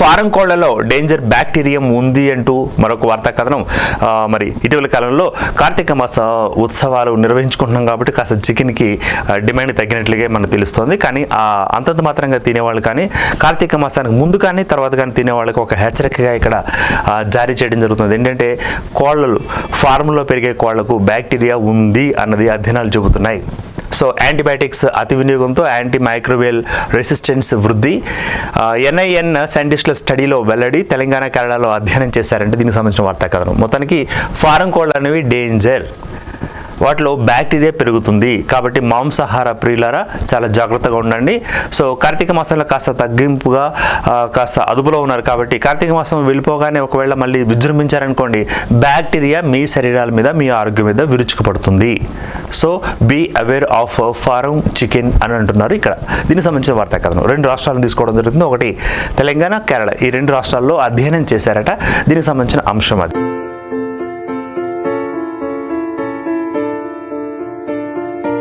Form కోళ్లలో danger bacterium ఉంది అంటూ మరొక వార్తా కథనం. మరి ఇటీవల కాలంలో కార్తీక మాస ఉత్సవాలు నిర్వహించుకుంటున్నాం కాబట్టి కాస్త చికెన్కి డిమాండ్ తగ్గినట్లుగా మనకు తెలుస్తుంది. కానీ అంతంత మాత్రంగా తినేవాళ్ళు కానీ కార్తీక మాసానికి ముందు కానీ తర్వాత కానీ తినేవాళ్ళకి ఒక హెచ్చరికగా ఇక్కడ జారీ చేయడం జరుగుతుంది. ఏంటంటే కోళ్ళలు ఫారంలో పెరిగే కోళ్లకు బ్యాక్టీరియా ఉంది అన్నది అధ్యయనాలు చెబుతున్నాయి. సో యాంటీబయాటిక్స్ అతి వినియోగంతో యాంటీ మైక్రోవేల్ రెసిస్టెన్స్ వృద్ధి ఎన్ఐఎన్ సైంటిస్టుల స్టడీలో వెల్లడి. తెలంగాణ కేరళలో అధ్యయనం చేశారంటే దీనికి సంబంధించిన వార్తా కథనం. మొత్తానికి ఫారం కోళ్ళు అనేవి డేంజర్, వాటిలో బ్యాక్టీరియా పెరుగుతుంది కాబట్టి మాంసాహార ప్రియులారా చాలా జాగ్రత్తగా ఉండండి. సో కార్తీక మాసంలో కాస్త తగ్గింపుగా కాస్త అదుపులో ఉన్నారు కాబట్టి కార్తీక మాసం వెళ్ళిపోగానే ఒకవేళ మళ్ళీ విజృంభించారనుకోండి బ్యాక్టీరియా మీ శరీరాల మీద మీ ఆరోగ్యం మీద విరుచుకుపడుతుంది. So be aware of farm chicken అని అంటున్నారు ఇక్కడ. దీనికి సంబంధించిన వార్తా కథనం 2 రాష్ట్రాలను తీసుకోవడం జరుగుతుంది. ఒకటి తెలంగాణ, కేరళ. ఈ 2 రాష్ట్రాల్లో అధ్యయనం చేశారట. దీనికి సంబంధించిన అంశం అది.